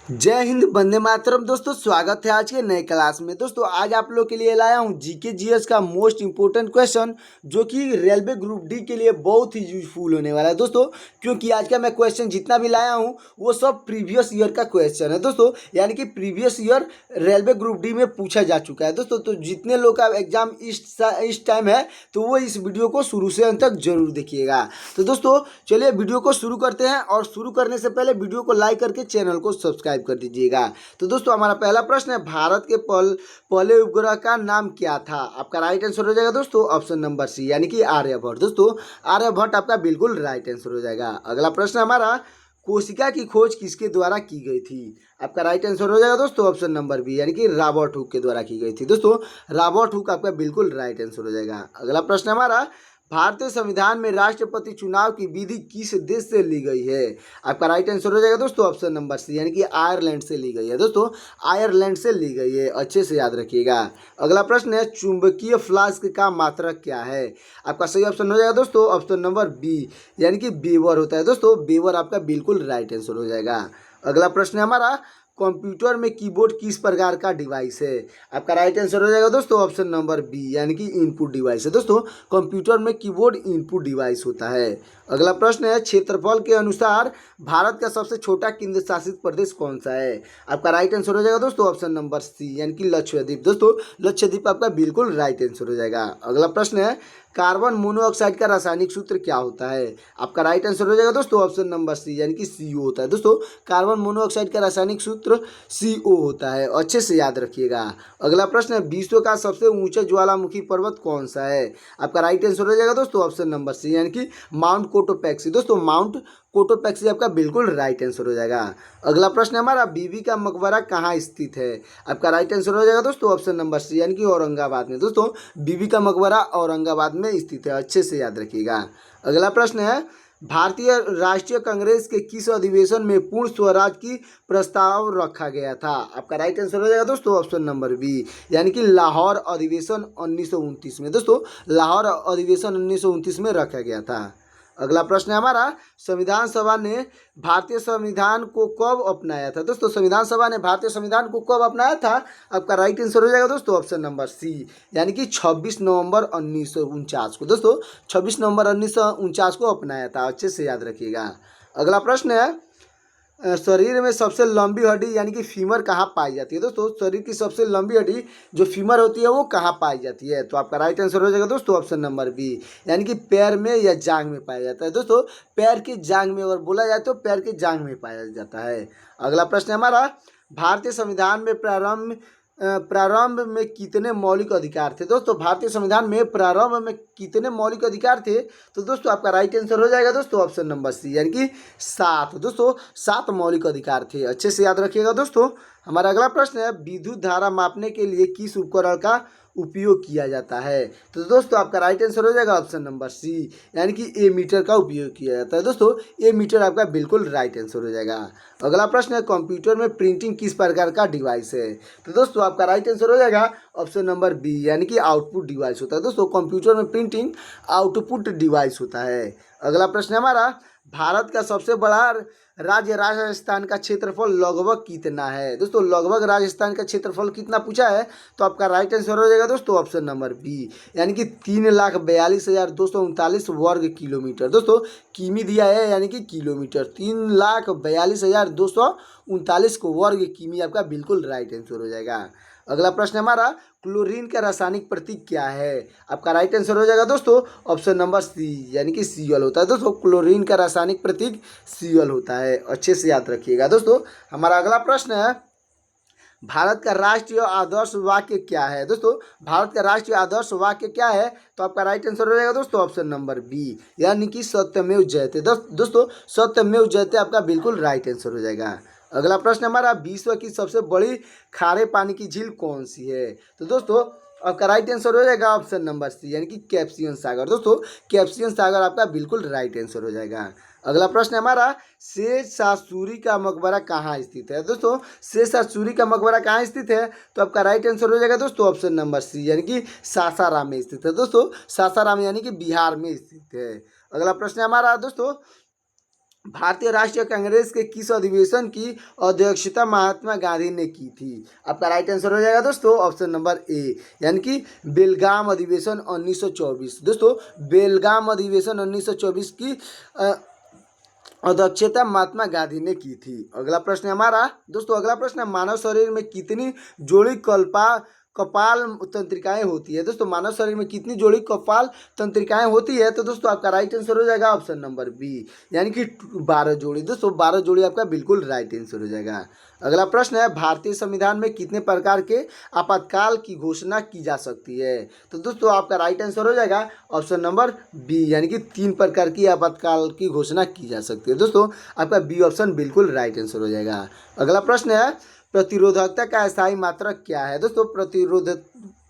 जय हिंद, वंदे मातरम। दोस्तों स्वागत है आज के नए क्लास में। दोस्तों आज आप लोग के लिए लाया हूँ जीके जीएस का मोस्ट इंपोर्टेंट क्वेश्चन, जो कि रेलवे ग्रुप डी के लिए बहुत ही यूजफुल होने वाला है दोस्तों। क्योंकि आज का मैं क्वेश्चन जितना भी लाया हूँ वो सब प्रीवियस ईयर का क्वेश्चन है दोस्तों, यानी कि previous year railway group D में पूछा जा चुका है दोस्तों। तो जितने लोग का एग्जाम इस टाइम है तो वो इस वीडियो को शुरू से अंत तक जरूर देखिएगा। तो दोस्तों चलिए वीडियो को शुरू करते हैं, और शुरू करने से पहले वीडियो को लाइक करके चैनल को सब्सक्राइब कर दीजिएगा। तो दोस्तों हमारा पहला प्रश्न है, भारत के पहले उपग्रह का नाम क्या था? आपका राइट आंसर हो जाएगा दोस्तों ऑप्शन नंबर सी, यानी कि आर्यभट्ट। दोस्तों आर्यभट्ट आपका बिल्कुल राइट आंसर हो जाएगा। अगला प्रश्न हमारा, कोशिका की खोज किसके द्वारा की गई थी? आपका राइट आंसर हो जाएगा दोस्तों ऑप्शन नंबर बी, यानी कि रॉबर्ट हुक के द्वारा की गई थी। दोस्तों रॉबर्ट हुक आपका बिल्कुल राइट आंसर हो जाएगा। अगला प्रश्न हमारा, भारतीय संविधान में राष्ट्रपति चुनाव की विधि किस देश से ली गई है? आपका राइट आंसर हो जाएगा दोस्तों ऑप्शन नंबर सी, यानी कि आयरलैंड से ली गई है। दोस्तों आयरलैंड से ली गई है, अच्छे से याद रखिएगा। अगला प्रश्न है, चुंबकीय फ्लास्क का मात्रक क्या है? आपका सही ऑप्शन हो जाएगा दोस्तों ऑप्शन नंबर बी, यानी कि बेवर होता है। दोस्तों बेवर आपका बिल्कुल राइट आंसर हो जाएगा। अगला प्रश्न है हमारा, कंप्यूटर में कीबोर्ड किस प्रकार का डिवाइस है? आपका राइट आंसर हो जाएगा दोस्तों ऑप्शन नंबर बी, यानी कि इनपुट डिवाइस है। दोस्तों कंप्यूटर में कीबोर्ड इनपुट डिवाइस होता है। अगला प्रश्न है, क्षेत्रफल के अनुसार भारत का सबसे छोटा केंद्र शासित प्रदेश कौन सा है? आपका राइट आंसर हो जाएगा दोस्तों ऑप्शन नंबर सी, यानी कि लक्षद्वीप। दोस्तों लक्षद्वीप आपका बिल्कुल राइट आंसर हो जाएगा। अगला प्रश्न है, कार्बन मोनोऑक्साइड का रासायनिक सूत्र क्या होता है? आपका राइट आंसर हो जाएगा दोस्तों ऑप्शन नंबर सी, यानी कि CO होता है। दोस्तों कार्बन मोनोऑक्साइड का रासायनिक सूत्र CO होता है, अच्छे से याद रखिएगा। अगला प्रश्न है, विश्व का सबसे ऊंचा ज्वालामुखी पर्वत कौन सा है? आपका राइट आंसर हो जाएगा दोस्तों ऑप्शन नंबर सी, यानी कि माउंट कोटोपैक्सी। दोस्तों माउंट कोटोपैक्सी आपका बिल्कुल राइट आंसर हो जाएगा। अगला प्रश्न है हमारा, बीबी का मकबरा कहाँ स्थित है? आपका राइट आंसर हो जाएगा दोस्तों ऑप्शन नंबर सी, यानी कि औरंगाबाद में। दोस्तों बीबी का मकबरा औरंगाबाद में स्थित है, अच्छे से याद रखिएगा। अगला प्रश्न है, भारतीय राष्ट्रीय कांग्रेस के किस अधिवेशन में पूर्ण स्वराज की प्रस्ताव रखा गया था? आपका राइट आंसर हो जाएगा दोस्तों ऑप्शन नंबर बी, यानी कि लाहौर अधिवेशन 1929 में। दोस्तों लाहौर अधिवेशन 1929 में रखा गया था। अगला प्रश्न है हमारा, संविधान सभा ने भारतीय संविधान को कब अपनाया था? दोस्तों संविधान सभा ने भारतीय संविधान को कब अपनाया था? आपका राइट आंसर हो जाएगा दोस्तों ऑप्शन नंबर सी, यानी कि 26 नवंबर 1949 को। दोस्तों 26 नवंबर 1949 को अपनाया था, अच्छे से याद रखिएगा। अगला प्रश्न है, शरीर में सबसे लंबी हड्डी यानी कि फीमर कहाँ पाई जाती है? दोस्तों शरीर की सबसे लंबी हड्डी जो फीमर होती है वो कहाँ पाई जाती है? तो आपका राइट आंसर हो जाएगा दोस्तों ऑप्शन नंबर बी, यानी कि पैर में या जांग में पाया जाता है। दोस्तों पैर की जांग में अगर बोला जाए तो पैर की जांग में पाया जाता है। अगला प्रश्न है हमारा, भारतीय संविधान में प्रारंभ में कितने मौलिक अधिकार थे? दोस्तों भारतीय संविधान में प्रारंभ में कितने मौलिक अधिकार थे? तो दोस्तों आपका राइट आंसर हो जाएगा दोस्तों ऑप्शन नंबर सी, यानी कि 7। दोस्तों 7 मौलिक अधिकार थे, अच्छे से याद रखिएगा। दोस्तों हमारा अगला प्रश्न है, विद्युत धारा मापने के लिए किस उपकरण का उपयोग किया जाता है? तो दोस्तों आपका राइट आंसर हो जाएगा ऑप्शन नंबर सी, यानी कि ए मीटर का उपयोग किया जाता है। दोस्तों ए मीटर आपका बिल्कुल राइट आंसर हो जाएगा। अगला प्रश्न है, कंप्यूटर में प्रिंटिंग किस प्रकार का डिवाइस है? तो दोस्तों आपका राइट आंसर हो जाएगा ऑप्शन नंबर बी, यानी कि आउटपुट डिवाइस होता है। दोस्तों कंप्यूटर में प्रिंटिंग आउटपुट डिवाइस होता है। अगला प्रश्न है हमारा, भारत का सबसे बड़ा राज्य राजस्थान का क्षेत्रफल लगभग कितना है? दोस्तों लगभग राजस्थान का क्षेत्रफल कितना पूछा है? तो आपका राइट आंसर हो जाएगा दोस्तों ऑप्शन नंबर बी, यानी कि 3,42,239 वर्ग किलोमीटर। दोस्तों किमी दिया है, यानी कि किलोमीटर। 3,42,239 को वर्ग किमी आपका बिल्कुल राइट आंसर हो जाएगा। अगला प्रश्न हमारा, क्लोरीन का रासायनिक प्रतीक क्या है? आपका राइट आंसर हो जाएगा दोस्तों ऑप्शन नंबर सी, यानी कि Cl होता है। दोस्तों क्लोरीन का रासायनिक प्रतीक Cl होता है, अच्छे से याद रखिएगा। दोस्तों हमारा अगला प्रश्न है, भारत का राष्ट्रीय आदर्श वाक्य क्या है? दोस्तों भारत का राष्ट्रीय आदर्श वाक्य क्या है? तो आपका राइट आंसर हो जाएगा दोस्तों ऑप्शन नंबर बी, यानी कि सत्यमेव जयते। दोस्तों सत्यमेव जयते आपका बिल्कुल राइट आंसर हो जाएगा। अगला प्रश्न हमारा, विश्व की सबसे बड़ी खारे पानी की झील कौन सी है? तो दोस्तों आपका राइट आंसर हो जाएगा ऑप्शन नंबर सी, यानी कि कैप्सियन सागर। दोस्तों कैप्सियन सागर आपका बिल्कुल राइट आंसर हो जाएगा। अगला प्रश्न हमारा, शेर शाह सूरी का मकबरा कहाँ स्थित है? दोस्तों शेर शाह सूरी का मकबरा कहाँ स्थित है? तो आपका राइट आंसर हो जाएगा दोस्तों ऑप्शन नंबर सी, यानी कि सासाराम में स्थित है। दोस्तों सासाराम यानी कि बिहार में स्थित है। अगला प्रश्न हमारा दोस्तों, भारतीय राष्ट्रीय कांग्रेस के किस अधिवेशन की अध्यक्षता महात्मा गांधी ने की थी? आपका राइट आंसर हो जाएगा दोस्तों ऑप्शन नंबर ए, यानी कि बेलगाम अधिवेशन 1924। दोस्तों बेलगाम अधिवेशन 1924 की अध्यक्षता महात्मा गांधी ने की थी। अगला प्रश्न है हमारा दोस्तों, अगला प्रश्न है मानव शरीर में कितनी जोड़ी कपाल तंत्रिकाएं होती है? दोस्तों मानव शरीर में कितनी जोड़ी कपाल तंत्रिकाएं होती है? तो दोस्तों आपका राइट आंसर हो जाएगा ऑप्शन नंबर बी, यानी कि 12 जोड़ी। दोस्तों 12 जोड़ी आपका बिल्कुल राइट आंसर हो जाएगा। अगला प्रश्न है भारतीय संविधान में कितने प्रकार के आपातकाल की घोषणा की जा सकती है? तो दोस्तों आपका राइट आंसर हो जाएगा ऑप्शन नंबर बी, यानी कि 3 प्रकार की आपातकाल की घोषणा की जा सकती है। दोस्तों आपका बी ऑप्शन बिल्कुल राइट आंसर हो जाएगा। अगला प्रश्न है प्रतिरोधकता का स्थायी मात्रक क्या है? दोस्तों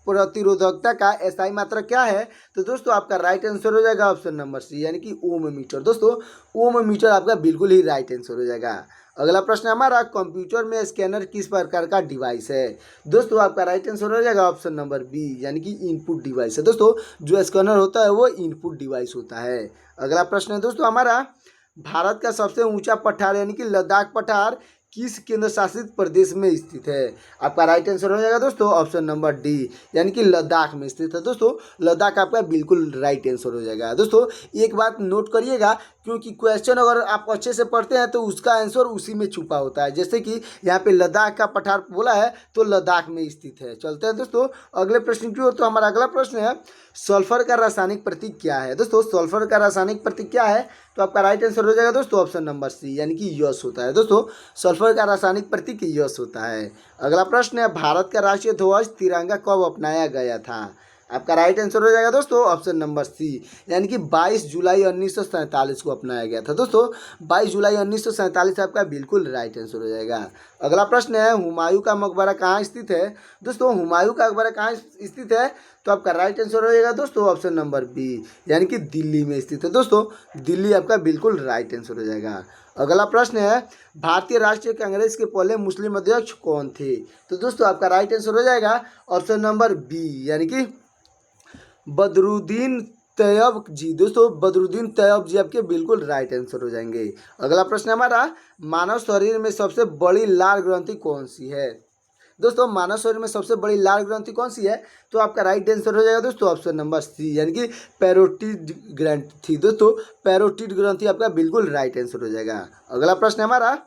प्रतिरोधकता का स्थायी मात्रक क्या है? तो दोस्तों आपका राइट आंसर हो जाएगा ऑप्शन नंबर सी, यानी कि ओम मीटर। दोस्तों ओम मीटर आपका बिल्कुल ही राइट आंसर हो जाएगा। अगला प्रश्न हमारा कंप्यूटर में स्कैनर किस प्रकार का डिवाइस है? दोस्तों आपका राइट आंसर हो जाएगा ऑप्शन नंबर बी, यानी कि इनपुट डिवाइस है। दोस्तों जो स्कैनर होता है वो इनपुट डिवाइस होता है। अगला प्रश्न है दोस्तों हमारा भारत का सबसे ऊंचा पठार यानी कि लद्दाख पठार किस केंद्र शासित प्रदेश में स्थित है? आपका राइट आंसर हो जाएगा दोस्तों ऑप्शन नंबर डी, यानी कि लद्दाख में स्थित है। दोस्तों लद्दाख आपका बिल्कुल राइट आंसर हो जाएगा। दोस्तों एक बात नोट करिएगा, क्योंकि क्वेश्चन अगर आप अच्छे से पढ़ते हैं तो उसका आंसर उसी में छुपा होता है। जैसे कि यहाँ पे लद्दाख का पठार बोला है तो लद्दाख में स्थित है। चलते हैं दोस्तों अगले प्रश्न की ओर। तो हमारा अगला प्रश्न है सल्फर का रासायनिक प्रतीक क्या है? दोस्तों सल्फर का रासायनिक प्रतीक क्या है? तो आपका राइट आंसर हो जाएगा दोस्तों ऑप्शन नंबर सी, यानी कि यश होता है। दोस्तों सल्फर का रासायनिक प्रतीक यश होता है। अगला प्रश्न है भारत का राष्ट्रीय ध्वज तिरंगा कब अपनाया गया था? आपका राइट आंसर हो जाएगा दोस्तों ऑप्शन नंबर सी, यानी कि 22 जुलाई 1947 को अपनाया गया था। दोस्तों 22 जुलाई 1947 आपका बिल्कुल राइट आंसर हो जाएगा। अगला प्रश्न है हुमायूं का मकबरा कहाँ स्थित है? दोस्तों हुमायूं का मकबरा कहाँ स्थित है? तो आपका राइट आंसर हो जाएगा दोस्तों ऑप्शन नंबर बी, यानी कि दिल्ली में स्थित है। दोस्तों दिल्ली आपका बिल्कुल राइट आंसर हो जाएगा। अगला प्रश्न है भारतीय राष्ट्रीय कांग्रेस के पहले मुस्लिम अध्यक्ष कौन थे? तो दोस्तों आपका राइट आंसर हो जाएगा ऑप्शन नंबर बी, यानी कि बदरुद्दीन तैयब जी। दोस्तों बदरुद्दीन तैयब जी आपके बिल्कुल राइट आंसर हो जाएंगे। अगला प्रश्न हमारा मानव शरीर में सबसे बड़ी लाल ग्रंथि कौन सी है? दोस्तों मानव शरीर में सबसे बड़ी लाल ग्रंथि कौन सी है? तो आपका राइट आंसर हो जाएगा दोस्तों ऑप्शन नंबर सी, यानी कि पैरोटिड ग्रंथि। दोस्तों पैरोटिड ग्रंथि आपका बिल्कुल राइट आंसर हो जाएगा। अगला प्रश्न हमारा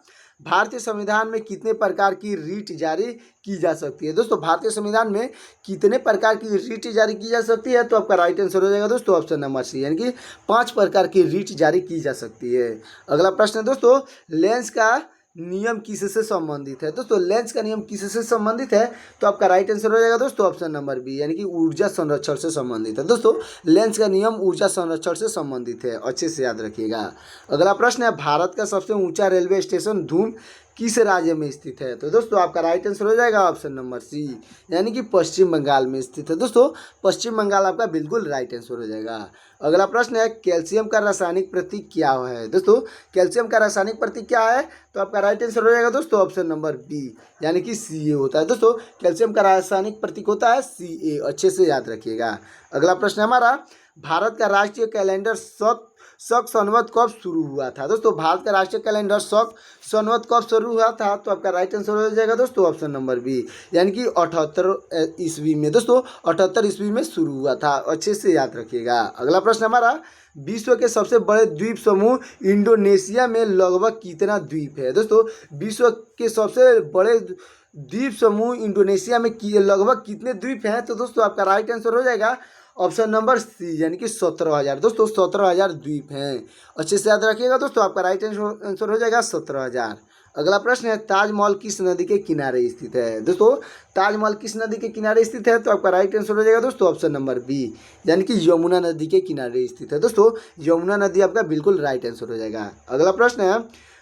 भारतीय संविधान में कितने प्रकार की रीट जारी की जा सकती है? दोस्तों भारतीय संविधान में कितने प्रकार की रीट जारी की जा सकती है? तो आपका राइट आंसर हो जाएगा दोस्तों ऑप्शन नंबर सी, यानी कि 5 प्रकार की रीट जारी की जा सकती है। अगला प्रश्न है दोस्तों लेंस का नियम किससे संबंधित है? दोस्तों लेंस का नियम किससे संबंधित है? तो आपका राइट आंसर हो जाएगा दोस्तों ऑप्शन नंबर बी, यानी कि ऊर्जा संरक्षण से संबंधित है। दोस्तों लेंस का नियम ऊर्जा संरक्षण से संबंधित है, अच्छे से याद रखिएगा। अगला प्रश्न है भारत का सबसे ऊंचा रेलवे स्टेशन धूम किस राज्य में स्थित है? तो दोस्तों आपका राइट आंसर हो जाएगा ऑप्शन नंबर सी, यानी कि पश्चिम बंगाल में स्थित है। दोस्तों पश्चिम बंगाल आपका बिल्कुल राइट आंसर हो जाएगा। अगला प्रश्न है कैल्शियम का रासायनिक प्रतीक क्या है? दोस्तों कैल्शियम का रासायनिक प्रतीक क्या है? तो आपका राइट आंसर हो जाएगा दोस्तों ऑप्शन नंबर बी, यानी कि सी ए होता है। दोस्तों कैल्शियम का रासायनिक प्रतीक होता है सी ए, अच्छे से याद रखिएगा। अगला प्रश्न हमारा भारत का राष्ट्रीय कैलेंडर शक संवत कब शुरू हुआ था? दोस्तों भारत का राष्ट्रीय कैलेंडर शक संवत कब शुरू हुआ था? तो आपका राइट आंसर हो जाएगा दोस्तों ऑप्शन नंबर बी, यानी कि 78 ईस्वी में। दोस्तों 78 ईस्वी में शुरू हुआ था, अच्छे से याद रखिएगा। अगला प्रश्न हमारा विश्व के सबसे बड़े द्वीप समूह इंडोनेशिया में लगभग कितना द्वीप है? दोस्तों विश्व के सबसे बड़े द्वीप समूह इंडोनेशिया में लगभग कितने द्वीप हैं? तो दोस्तों आपका राइट आंसर हो जाएगा ऑप्शन नंबर सी, यानी कि 17,000। दोस्तों 17,000 द्वीप हैं, अच्छे से याद रखिएगा। दोस्तों आपका राइट आंसर हो जाएगा 17,000। अगला प्रश्न है ताजमहल किस नदी के किनारे स्थित है? दोस्तों ताजमहल किस नदी के किनारे स्थित है? तो आपका राइट आंसर हो जाएगा दोस्तों ऑप्शन नंबर बी, यानी कि यमुना नदी के किनारे स्थित है। दोस्तों यमुना नदी आपका बिल्कुल राइट आंसर हो जाएगा। अगला प्रश्न है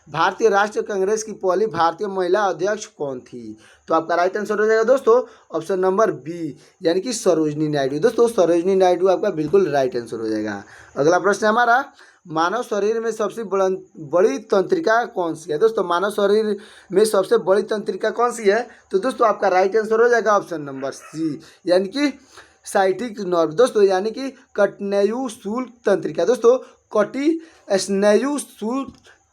भारतीय राष्ट्रीय कांग्रेस की पहली भारतीय महिला अध्यक्ष कौन थी? तो आपका राइट आंसर हो जाएगा दोस्तों ऑप्शन नंबर बी, यानी कि सरोजनी नायडू। दोस्तों सरोजनी नायडू आपका बिल्कुल राइट आंसर हो जाएगा। अगला प्रश्न हमारा मानव शरीर में सबसे बड़ी तंत्रिका कौन सी है? दोस्तों मानव शरीर में सबसे बड़ी तंत्रिका कौन सी है? तो दोस्तों आपका राइट आंसर हो जाएगा ऑप्शन नंबर सी, यानी कि साइटिक नर्व। दोस्तों यानी कि कटनेयु शूल तंत्रिका। दोस्तों कटी स्नेयु शूल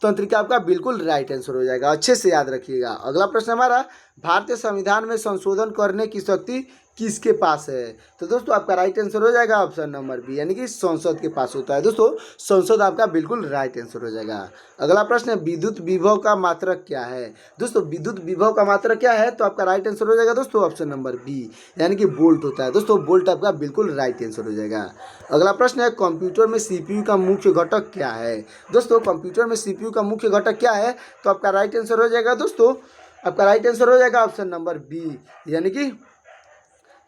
तंत्रिका आपका बिल्कुल राइट आंसर हो जाएगा, अच्छे से याद रखिएगा। अगला प्रश्न हमारा, भारतीय संविधान में संशोधन करने की शक्ति किसके पास है? तो दोस्तों आपका राइट आंसर हो जाएगा ऑप्शन नंबर बी, यानी कि संसद के पास होता है। दोस्तों संसद आपका बिल्कुल राइट आंसर हो जाएगा। अगला प्रश्न है, विद्युत विभव का मात्रक क्या है? दोस्तों विद्युत विभव का मात्रक क्या है? तो आपका राइट आंसर हो जाएगा दोस्तों ऑप्शन नंबर बी, यानी कि वोल्ट होता है। दोस्तों वोल्ट आपका बिल्कुल राइट आंसर हो जाएगा। अगला प्रश्न है, कंप्यूटर में सीपीयू का मुख्य घटक क्या है? दोस्तों कंप्यूटर में सीपीयू का मुख्य घटक क्या है? तो आपका राइट आंसर हो जाएगा दोस्तों, आपका राइट आंसर हो जाएगा ऑप्शन नंबर बी, यानी कि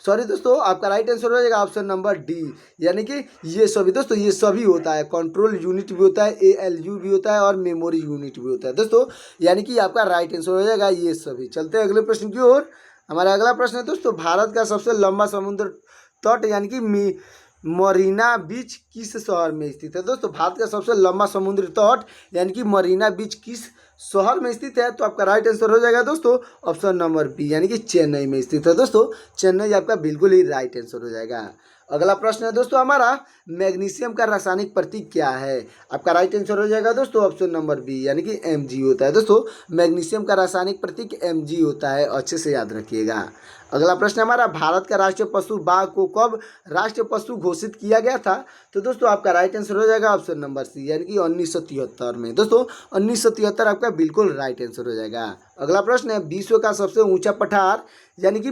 सॉरी दोस्तों, आपका राइट आंसर हो जाएगा ऑप्शन नंबर डी, यानी कि ये सभी। दोस्तों ये सभी होता है, कंट्रोल यूनिट भी होता है, एएलयू भी होता है और मेमोरी यूनिट भी होता है दोस्तों, यानी कि आपका राइट आंसर हो जाएगा ये सभी। चलते हैं अगले प्रश्न की ओर। हमारा अगला प्रश्न है दोस्तों, भारत का सबसे लंबा समुद्र तट यानी कि मरीना बीच किस शहर में स्थित है? दोस्तों भारत का सबसे लंबा समुद्री तट यानी कि मरीना बीच किस शहर में स्थित है? तो आपका राइट आंसर हो जाएगा दोस्तों ऑप्शन नंबर बी, यानी कि चेन्नई में स्थित है। दोस्तों चेन्नई आपका बिल्कुल ही राइट आंसर हो जाएगा। अगला प्रश्न है दोस्तों हमारा, मैग्नीशियम का रासायनिक प्रतीक क्या है? आपका राइट आंसर हो जाएगा दोस्तों ऑप्शन नंबर बी, यानी कि Mg होता है। दोस्तों मैग्नीशियम का रासायनिक प्रतीक Mg होता है, अच्छे से याद रखिएगा। अगला प्रश्न हमारा, भारत का राष्ट्रीय पशु बाघ को कब राष्ट्रीय पशु घोषित किया गया था? तो दोस्तों आपका राइट आंसर हो जाएगा ऑप्शन नंबर सी, यानी कि 1973 में। दोस्तों 1973 आपका बिल्कुल राइट आंसर हो जाएगा। अगला प्रश्न है, विश्व का सबसे ऊंचा पठार यानी कि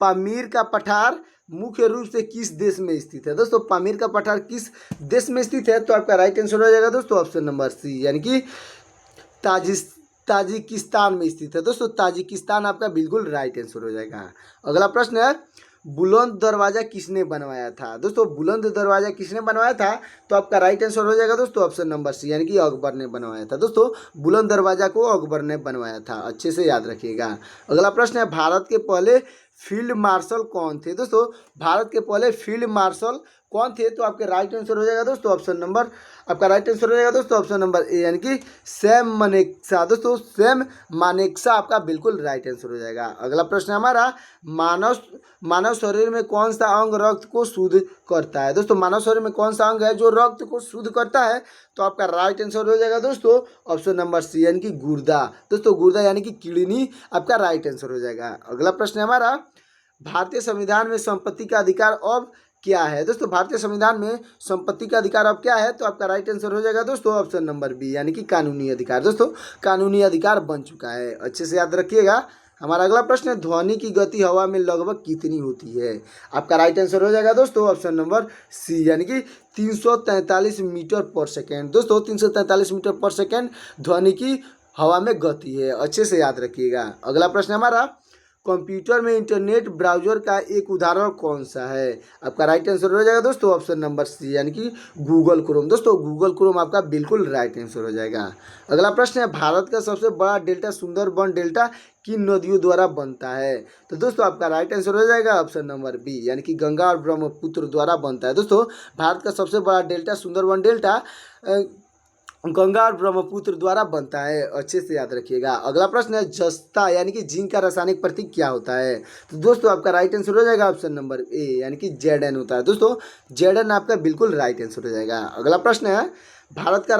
पामीर का पठार मुख्य रूप से किस देश में स्थित है? दोस्तों पामीर का पठार किस देश में स्थित है? तो आपका राइट आंसर हो जाएगा दोस्तों ऑप्शन नंबर सी, यानी कि ताजिकिस्तान में स्थित है। दोस्तों ताजिकिस्तान आपका बिल्कुल राइट आंसर हो जाएगा। अगला प्रश्न है, बुलंद दरवाजा किसने बनवाया था? दोस्तों बुलंद दरवाजा किसने बनवाया था? तो आपका राइट आंसर हो जाएगा दोस्तों ऑप्शन नंबर सी, यानी कि अकबर ने बनवाया था। दोस्तों बुलंद दरवाजा को अकबर ने बनवाया था, अच्छे से याद रखिएगा। अगला प्रश्न है, भारत के पहले फील्ड मार्शल कौन थे? दोस्तों भारत के पहले फील्ड मार्शल कौन थे? तो आपके राइट आंसर हो जाएगा दोस्तों ऑप्शन नंबर, आपका राइट आंसर हो जाएगा दोस्तों ऑप्शन नंबर ए, यानी कि सैम मानेकशॉ। दोस्तों सैम मानेकशॉ आपका बिल्कुल राइट आंसर हो जाएगा। अगला प्रश्न हमारा, मानव शरीर में कौन सा अंग रक्त को शुद्ध करता है? दोस्तों मानव शरीर में कौन सा अंग है जो रक्त को शुद्ध करता है? तो आपका राइट आंसर हो जाएगा दोस्तों ऑप्शन नंबर सी, यानी कि गुर्दा। दोस्तों गुर्दा यानी कि किडनी आपका राइट आंसर हो जाएगा। अगला प्रश्न हमारा, भारतीय संविधान में संपत्ति का अधिकार अब क्या है? दोस्तों भारतीय संविधान में संपत्ति का अधिकार अब क्या है? तो आपका राइट आंसर हो जाएगा दोस्तों ऑप्शन नंबर बी, यानी कि कानूनी अधिकार। दोस्तों कानूनी अधिकार बन चुका है, अच्छे से याद रखिएगा। हमारा अगला प्रश्न है, ध्वनि की गति हवा में लगभग कितनी होती है? आपका राइट आंसर हो जाएगा दोस्तों ऑप्शन नंबर सी, यानी कि 343 मीटर पर सेकेंड। दोस्तों 343 मीटर पर सेकेंड ध्वनि की हवा में गति है, अच्छे से याद रखिएगा। अगला प्रश्न हमारा, कंप्यूटर में इंटरनेट ब्राउजर का एक उदाहरण कौन सा है? आपका राइट आंसर हो जाएगा दोस्तों ऑप्शन नंबर सी, यानी कि गूगल क्रोम। दोस्तों गूगल क्रोम आपका बिल्कुल राइट आंसर हो जाएगा। अगला प्रश्न है, भारत का सबसे बड़ा डेल्टा सुंदरबन डेल्टा किन नदियों द्वारा बनता है? तो दोस्तों आपका राइट आंसर हो जाएगा ऑप्शन नंबर बी, यानी कि गंगा और ब्रह्मपुत्र द्वारा बनता है। दोस्तों भारत का सबसे बड़ा डेल्टा सुंदरबन डेल्टा गंगा और ब्रह्मपुत्र द्वारा बनता है, अच्छे से याद रखिएगा। अगला प्रश्न है, जस्ता यानी कि जिंक का रासायनिक प्रतीक क्या होता है? तो दोस्तों आपका राइट आंसर हो जाएगा ऑप्शन नंबर ए, यानी कि Zn होता है। दोस्तों Zn आपका बिल्कुल राइट आंसर हो जाएगा। अगला प्रश्न है, भारत का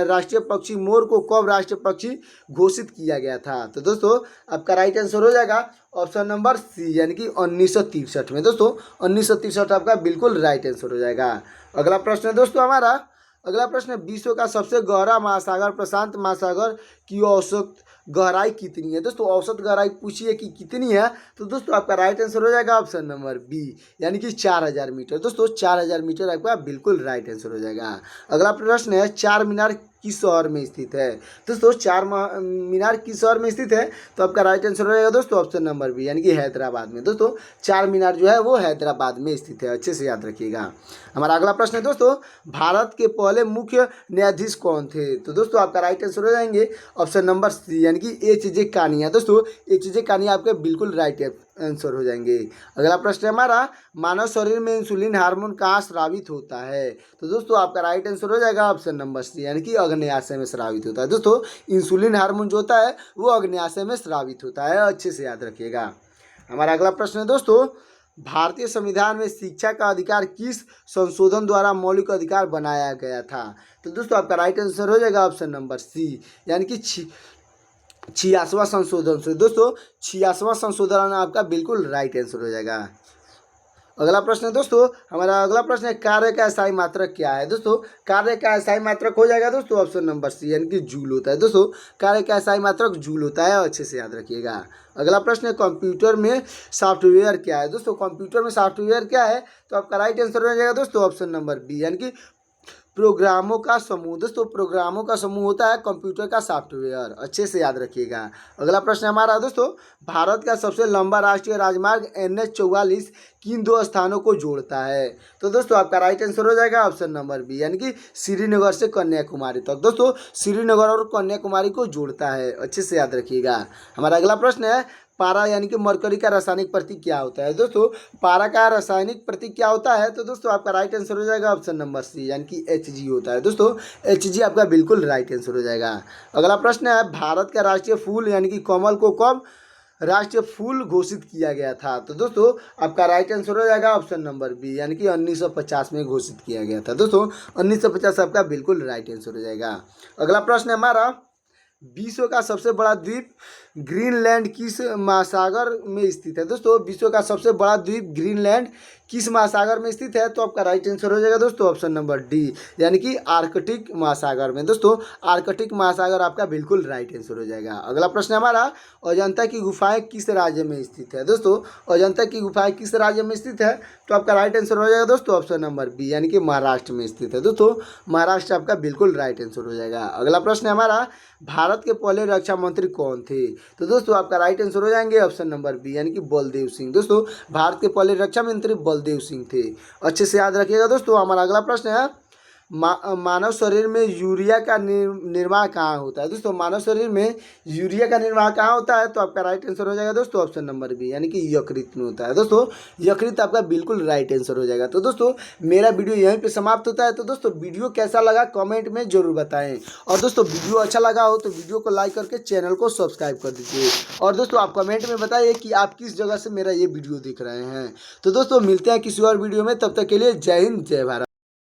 राष्ट्रीय पक्षी मोर को कब राष्ट्रीय पक्षी घोषित किया गया था? तो दोस्तों आपका राइट आंसर हो जाएगा ऑप्शन नंबर सी, यानी कि 1963 में। दोस्तों 1963 आपका बिल्कुल राइट आंसर हो जाएगा। अगला प्रश्न है दोस्तों हमारा, अगला प्रश्न, विश्व का सबसे गहरा महासागर प्रशांत महासागर की औसत गहराई कितनी है? दोस्तों औसत गहराई पूछिए कि कितनी है, तो दोस्तों आपका राइट आंसर हो जाएगा ऑप्शन नंबर बी, यानी कि 4000 मीटर। दोस्तों 4000 मीटर आपका बिल्कुल राइट आंसर हो जाएगा। अगला प्रश्न है, चार मीनार किस शहर में स्थित है? दोस्तों चार मीनार किस शहर में स्थित है? तो आपका राइट आंसर हो जाएगा दोस्तों ऑप्शन नंबर बी, यानी कि हैदराबाद में। दोस्तों चार मीनार जो है वो हैदराबाद में स्थित है, अच्छे से याद रखिएगा। हमारा अगला प्रश्न है दोस्तों, भारत के पहले मुख्य न्यायाधीश कौन थे? तो दोस्तों आपका राइट आंसर हो जाएंगे ऑप्शन नंबर सी, यानी कि H.J. कानिया। दोस्तों H.J. कानिया आपके बिल्कुल राइट आंसर हो जाएंगे। अगला प्रश्न है हमारा, मानव शरीर में इंसुलिन हार्मोन कहाँ स्रावित होता है? तो दोस्तों आपका राइट आंसर हो जाएगा ऑप्शन नंबर सी, यानी कि अग्न्याशय में स्रावित होता है। दोस्तों इंसुलिन हार्मोन जो होता है वो अग्न्याशय में स्रावित होता है, अच्छे से याद रखिएगा। हमारा अगला प्रश्न है दोस्तों, भारतीय संविधान में शिक्षा का अधिकार किस संशोधन द्वारा मौलिक अधिकार बनाया गया था? तो दोस्तों आपका राइट आंसर हो जाएगा ऑप्शन नंबर सी, यानी कि 86वां संशोधन से। दोस्तों 86वां संशोधन आपका बिल्कुल राइट आंसर हो जाएगा। अगला प्रश्न है दोस्तों, हमारा अगला प्रश्न है कार्य का स्थायी मात्रक क्या है? दोस्तों कार्य का स्थायी मात्रक हो जाएगा दोस्तों ऑप्शन नंबर सी, यानी कि जूल होता है। दोस्तों कार्य का स्थायी मात्रक जूल होता है, अच्छे से याद रखिएगा। अगला प्रश्न है कंप्यूटर में सॉफ्टवेयर क्या है? दोस्तों कंप्यूटर में सॉफ्टवेयर क्या है? तो आपका राइट आंसर हो जाएगा दोस्तों ऑप्शन नंबर बी, यानी कि प्रोग्रामों का समूह। दोस्तों प्रोग्रामों का समूह होता है कंप्यूटर का सॉफ्टवेयर, अच्छे से याद रखिएगा। अगला प्रश्न हमारा दोस्तों, भारत का सबसे लंबा राष्ट्रीय राजमार्ग NH 44 किन दो स्थानों को जोड़ता है? तो दोस्तों आपका राइट आंसर हो जाएगा ऑप्शन नंबर बी, यानी कि श्रीनगर से कन्याकुमारी तक। दोस्तों श्रीनगर और कन्याकुमारी को जोड़ता है, अच्छे से याद रखिएगा। हमारा अगला प्रश्न है पारा यानी कि मरकरी का रासायनिक प्रतीक क्या होता है? दोस्तों पारा का रासायनिक प्रतीक क्या होता है? तो दोस्तों आपका राइट आंसर हो जाएगा ऑप्शन नंबर सी, यानी कि Hg होता है। दोस्तों Hg आपका बिल्कुल राइट आंसर हो जाएगा। अगला प्रश्न है भारत का राष्ट्रीय फूल यानी कि कमल को कब राष्ट्रीय फूल घोषित किया गया था? तो दोस्तों आपका राइट आंसर हो जाएगा ऑप्शन नंबर बी, यानी कि 1950 में घोषित किया गया था। दोस्तों 1950 आपका बिल्कुल राइट आंसर हो जाएगा। अगला प्रश्न है हमारा, विश्व का सबसे बड़ा द्वीप ग्रीनलैंड किस महासागर में स्थित है? दोस्तों विश्व का सबसे बड़ा द्वीप ग्रीनलैंड किस महासागर में स्थित है? तो आपका राइट आंसर हो जाएगा दोस्तों ऑप्शन नंबर डी, यानी कि आर्कटिक महासागर में। दोस्तों आर्कटिक महासागर आपका बिल्कुल राइट आंसर हो जाएगा। अगला प्रश्न हमारा, अजंता की गुफाएं किस राज्य में स्थित है? दोस्तों अजंता की गुफाएं किस राज्य में स्थित है? तो आपका राइट आंसर हो जाएगा दोस्तों ऑप्शन नंबर बी, यानी कि महाराष्ट्र में स्थित है। दोस्तों महाराष्ट्र आपका बिल्कुल राइट आंसर हो जाएगा। अगला प्रश्न है हमारा, भारत के पहले रक्षा मंत्री कौन थे? तो दोस्तों आपका राइट आंसर हो जाएंगे ऑप्शन नंबर बी, यानी कि बलदेव सिंह। दोस्तों भारत के पहले रक्षा मंत्री बलदेव सिंह थे, अच्छे से याद रखिएगा। दोस्तों हमारा अगला प्रश्न है मानव शरीर में यूरिया का निर्माण कहाँ होता है? दोस्तों मानव शरीर में यूरिया का निर्माण कहाँ होता है? तो आपका राइट आंसर हो जाएगा दोस्तों ऑप्शन नंबर बी, यानी कि यकृत में होता है। दोस्तों यकृत आपका बिल्कुल राइट आंसर हो जाएगा। तो दोस्तों मेरा वीडियो यहीं पे समाप्त होता है। तो दोस्तों वीडियो कैसा लगा कमेंट में जरूर बताएं, और दोस्तों वीडियो अच्छा लगा हो तो वीडियो को लाइक करके चैनल को सब्सक्राइब कर दीजिए। और दोस्तों आप कमेंट में बताइए कि आप किस जगह से मेरा ये वीडियो देख रहे हैं। तो दोस्तों मिलते हैं किसी और वीडियो में, तब तक के लिए जय हिंद जय भारत।